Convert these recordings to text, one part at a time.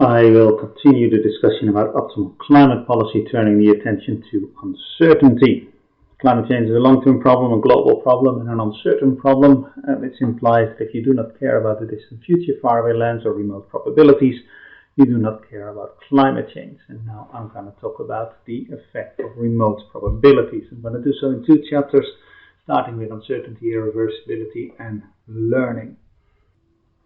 I will continue the discussion about optimal climate policy, turning the attention to uncertainty. Climate change is a long-term problem, a global problem, and an uncertain problem, which implies that if you do not care about the distant future, faraway lands, or remote probabilities, you do not care about climate change. And now I'm going to talk about the effect of remote probabilities. I'm going to do so in two chapters, starting with uncertainty, irreversibility, and learning.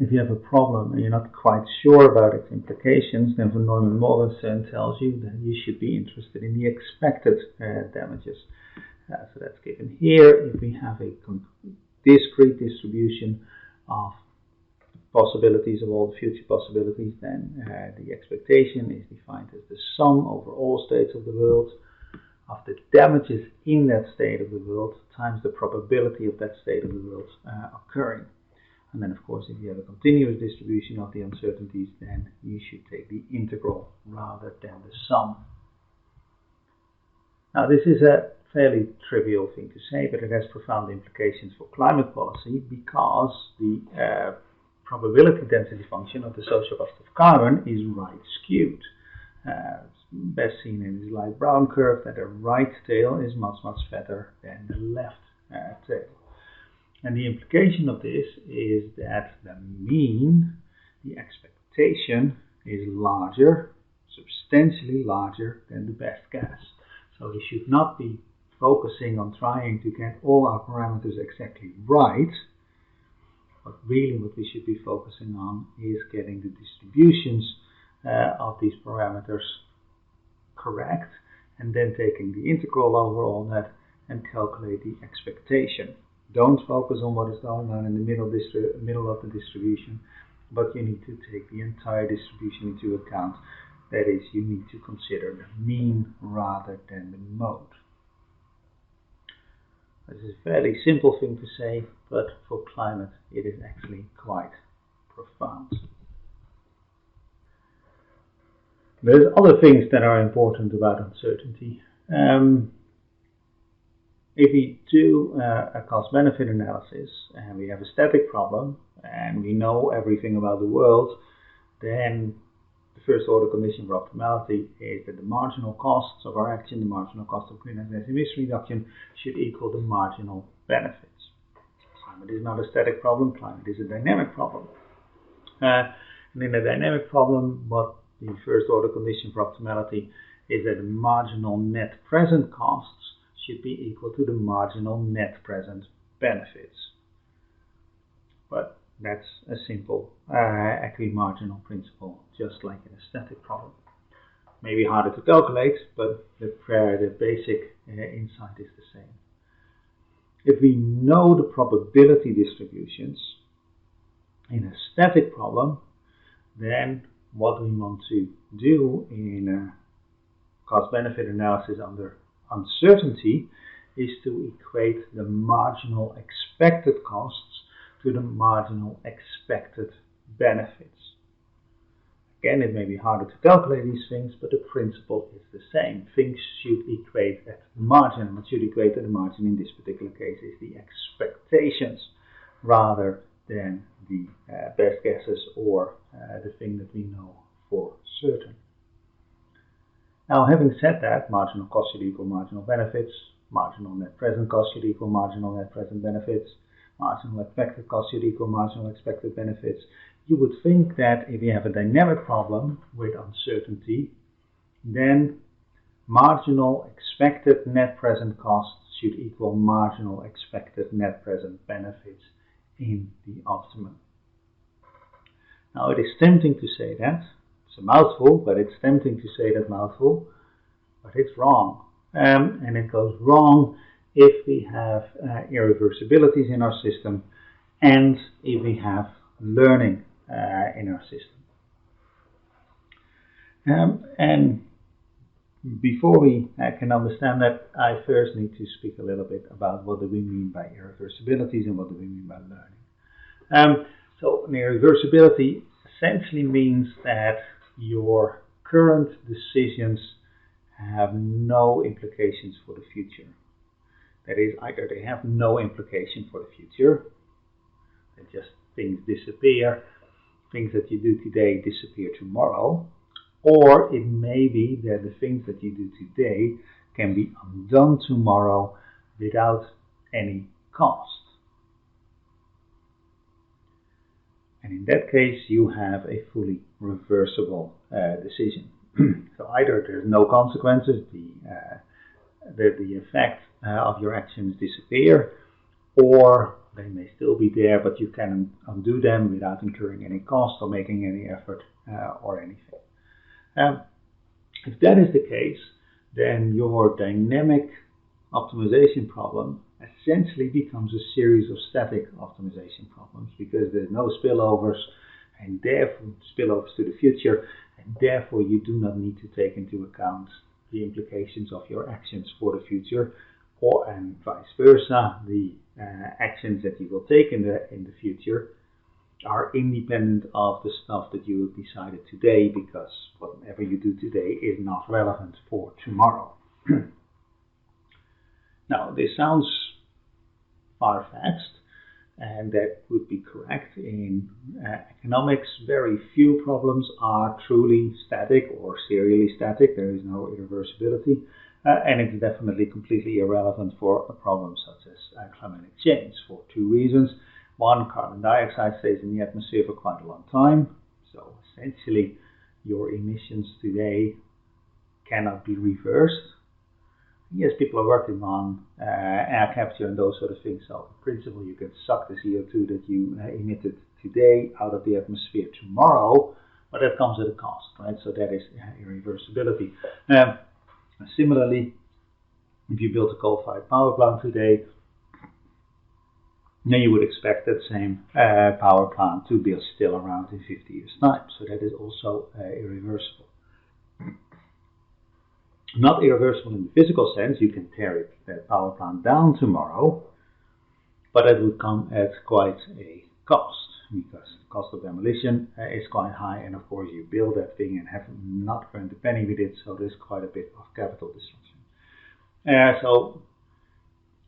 If you have a problem and you're not quite sure about its implications, then von Neumann-Morgenstern tells you that you should be interested in the expected damages. So that's given here. If we have a discrete distribution of possibilities of all the future possibilities, then the expectation is defined as the sum over all states of the world of the damages in that state of the world times the probability of that state of the world occurring. And then, of course, if you have a continuous distribution of the uncertainties, then you should take the integral rather than the sum. Now, this is a fairly trivial thing to say, but it has profound implications for climate policy because the probability density function of the social cost of carbon is right skewed. It's best seen in this light brown curve that the right tail is much fatter than the left tail. And the implication of this is that the mean, the expectation, is larger, substantially larger than the best guess. So we should not be focusing on trying to get all our parameters exactly right, but really what we should be focusing on is getting the distributions of these parameters correct, and then taking the integral over all that and calculate the expectation. Don't focus on what is going on in the middle of the distribution, but you need to take the entire distribution into account. That is, you need to consider the mean rather than the mode. This is a fairly simple thing to say, but for climate it is actually quite profound. There's other things that are important about uncertainty. If we do a cost-benefit analysis and we have a static problem and we know everything about the world, then the first order condition for optimality is that the marginal costs of our action, the marginal cost of greenhouse gas emission reduction, should equal the marginal benefits. Climate is not a static problem, climate is a dynamic problem. And in a dynamic problem, what the first order condition for optimality is that the marginal net present costs should be equal to the marginal net present benefits. But that's a simple equimarginal principle, just like in a static problem. Maybe harder to calculate, but the basic insight is the same. If we know the probability distributions in a static problem, then what we want to do in a cost-benefit analysis under uncertainty is to equate the marginal expected costs to the marginal expected benefits. Again, it may be harder to calculate these things, but the principle is the same. Things should equate at the margin. What should equate to the margin in this particular case is the expectations rather than the best guesses or the thing that we know for certain. Now, having said that, marginal cost should equal marginal benefits, marginal net present cost should equal marginal net present benefits, marginal expected cost should equal marginal expected benefits. You would think that if you have a dynamic problem with uncertainty, then marginal expected net present costs should equal marginal expected net present benefits in the optimum. Now, it is tempting to say that. It's a mouthful, but it's tempting to say that mouthful, but it's wrong. And it goes wrong if we have irreversibilities in our system and if we have learning in our system. And before we can understand that, I first need to speak a little bit about what do we mean by irreversibilities and what do we mean by learning. So an irreversibility essentially means that your current decisions have no implications for the future. That is, either they have no implication for the future, they just things disappear, things that you do today disappear tomorrow, or it may be that the things that you do today can be undone tomorrow without any cost. And in that case, you have a fully reversible decision. So either there's no consequences, the effect of your actions disappear, or they may still be there, but you can undo them without incurring any cost or making any effort or anything. If that is the case, then your dynamic optimization problem essentially becomes a series of static optimization problems, because there's no spillovers and therefore spillovers to the future, and therefore you do not need to take into account the implications of your actions for the future, or and vice versa. The actions that you will take in the future are independent of the stuff that you have decided today, because whatever you do today is not relevant for tomorrow. Now, this sounds far-fetched, and that would be correct. In economics, very few problems are truly static or serially static. There is no irreversibility, and it's definitely completely irrelevant for a problem such as climatic change, for two reasons. One, carbon dioxide stays in the atmosphere for quite a long time, so essentially your emissions today cannot be reversed. Yes, people are working on air capture and those sort of things, so in principle you can suck the CO2 that you emitted today out of the atmosphere tomorrow, but that comes at a cost, right? So that is irreversibility. Similarly, if you built a coal-fired power plant today, then you would expect that same power plant to be still around in 50 years' time. So that is also irreversible. Not irreversible in the physical sense. You can tear that power plant down tomorrow, but it would come at quite a cost, because the cost of demolition is quite high, and of course you build that thing and have not earned a penny with it, so there's quite a bit of capital destruction. So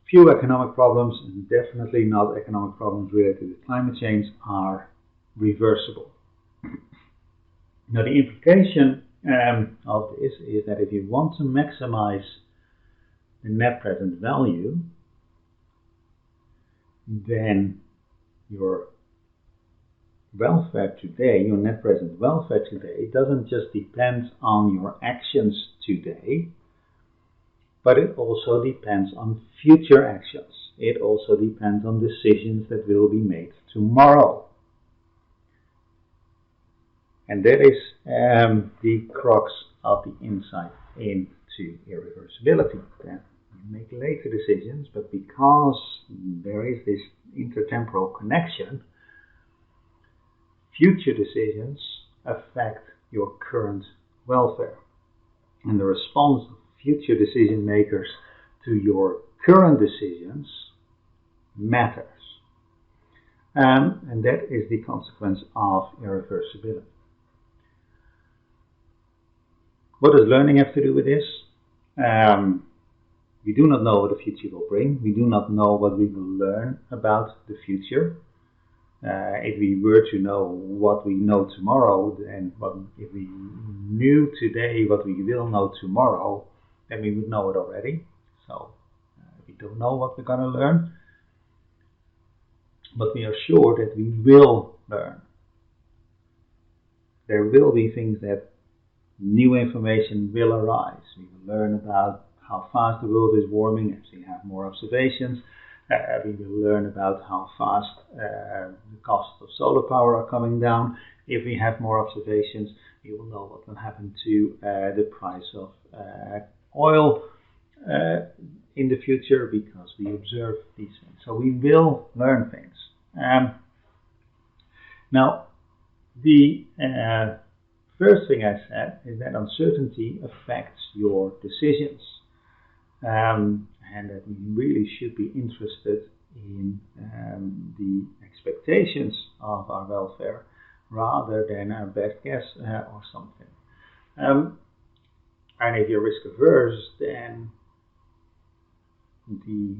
few economic problems, and definitely not economic problems related to climate change, are reversible. Now the implication of this is that if you want to maximize the net present value, then your welfare today, your net present welfare today, doesn't just depend on your actions today, but it also depends on future actions. It also depends on decisions that will be made tomorrow. And that is the crux of the insight into irreversibility. That you make later decisions, but because there is this intertemporal connection, future decisions affect your current welfare. And the response of future decision makers to your current decisions matters. And that is the consequence of irreversibility. What does learning have to do with this? We do not know what the future will bring. We do not know what we will learn about the future. If we were to know what we know tomorrow, and if we knew today what we will know tomorrow, then we would know it already. So we don't know what we're going to learn, but we are sure that we will learn. There will be things that new information will arise. We will learn about how fast the world is warming as we have more observations. We will learn about how fast the costs of solar power are coming down. If we have more observations, we will know what will happen to the price of oil in the future, because we observe these things. So we will learn things. Now, the first thing I said is that uncertainty affects your decisions, and that we really should be interested in the expectations of our welfare rather than our best guess or something. And if you're risk averse, then the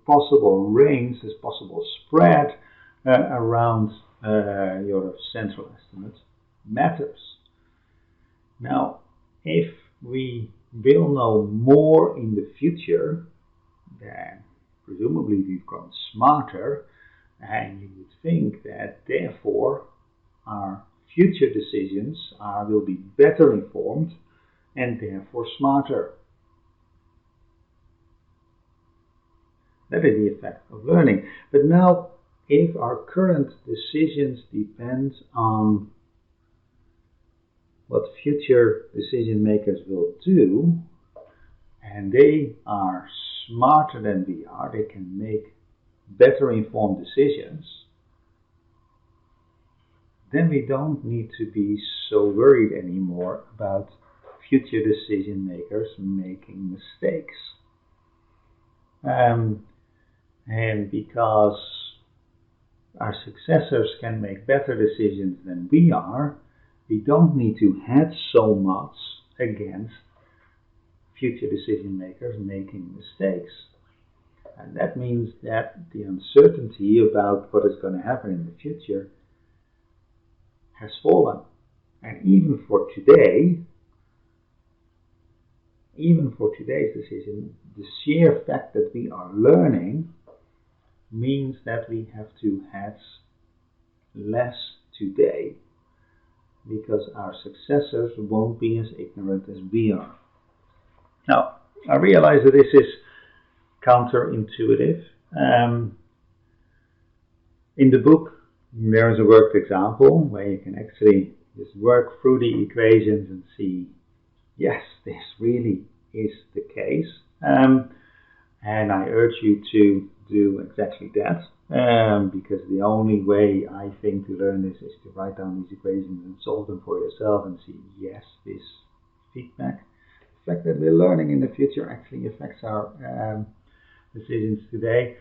possible range, this possible spread around your central estimate matters. Now, if we will know more in the future, then presumably we've grown smarter, and you would think that therefore our future decisions will be better informed and therefore smarter. That is the effect of learning. But now, if our current decisions depend on what future decision makers will do, and they are smarter than we are, they can make better informed decisions, then we don't need to be so worried anymore about future decision makers making mistakes. And because our successors can make better decisions than we are, we don't need to hedge so much against future decision makers making mistakes. And that means that the uncertainty about what is going to happen in the future has fallen. And even for today's decision, the sheer fact that we are learning means that we have to hedge less today, because our successors won't be as ignorant as we are. Now, I realize that this is counterintuitive. In the book, there is a worked example where you can actually just work through the equations and see, yes, this really is the case. And I urge you to do exactly that, because the only way I think to learn this is to write down these equations and solve them for yourself and see, yes, this feedback. The fact that we're learning in the future actually affects our decisions today.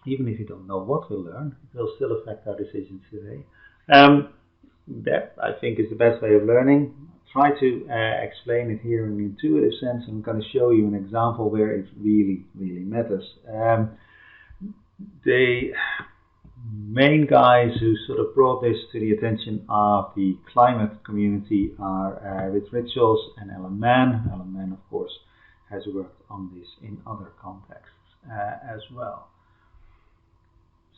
Even if you don't know what we'll learn, it will still affect our decisions today. That, I think, is the best way of learning. Try to explain it here in an intuitive sense. I'm going to show you an example where it really, really matters. The main guys who sort of brought this to the attention of the climate community are Rich Richards and Alan Mann. Alan Mann, of course, has worked on this in other contexts as well.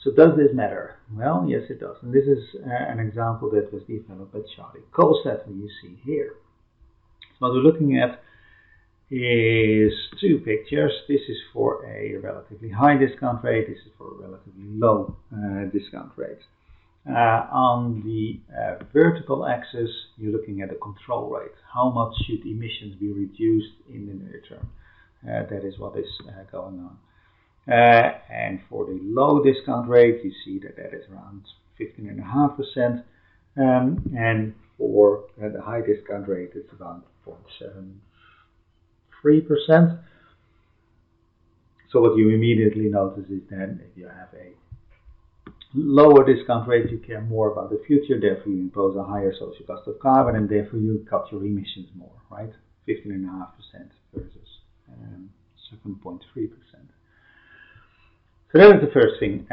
So does this matter? Well, yes it does. And this is an example that was developed by Charlie Kolstad, who you see here. So what we're looking at is two pictures. This is for a relatively high discount rate. This is for a relatively low discount rate. On the vertical axis, you're looking at a control rate. How much should emissions be reduced in the near term? That is what is going on. And for the low discount rate, you see that that is around 15.5%, and for the high discount rate, it's around 0.73%. So what you immediately notice is that if you have a lower discount rate, you care more about the future, therefore you impose a higher social cost of carbon, and therefore you cut your emissions more, right? 15.5% versus 7.3%. So that is the first thing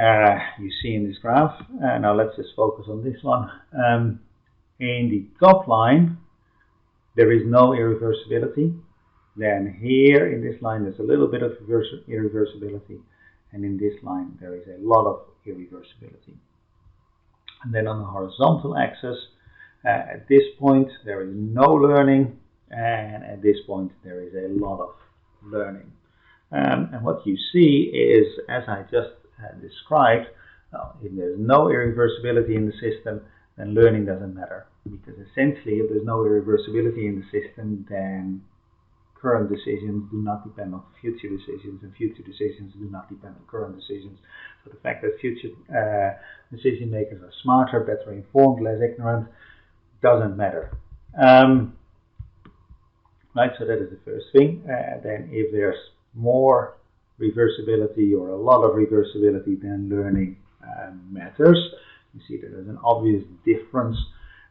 you see in this graph. Now let's just focus on this one. In the top line, there is no irreversibility. Then here in this line, there's a little bit of irreversibility. And in this line, there is a lot of irreversibility. And then on the horizontal axis, at this point, there is no learning. And at this point, there is a lot of learning. And what you see is, as I just described, if there's no irreversibility in the system, then learning doesn't matter. Because essentially, if there's no irreversibility in the system, then current decisions do not depend on future decisions, and future decisions do not depend on current decisions. So the fact that future decision makers are smarter, better informed, less ignorant, doesn't matter. Right, so that is the first thing. Then if there's more reversibility or a lot of reversibility, then learning matters. You see that there's an obvious difference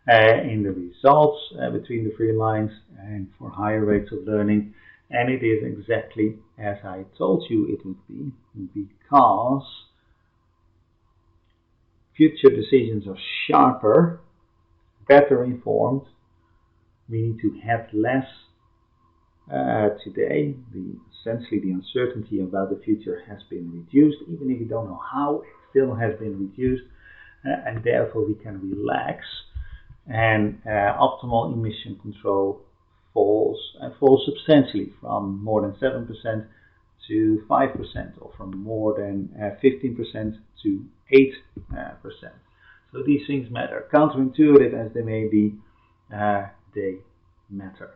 in the results between the three lines and for higher rates of learning, and it is exactly as I told you it would be, because future decisions are sharper, better informed. We need to have less today. Essentially, the uncertainty about the future has been reduced, even if we don't know how, it still has been reduced, and therefore we can relax. And optimal emission control falls substantially from more than 7% to 5%, or from more than 15% to 8%. So these things matter. Counterintuitive as they may be, they matter.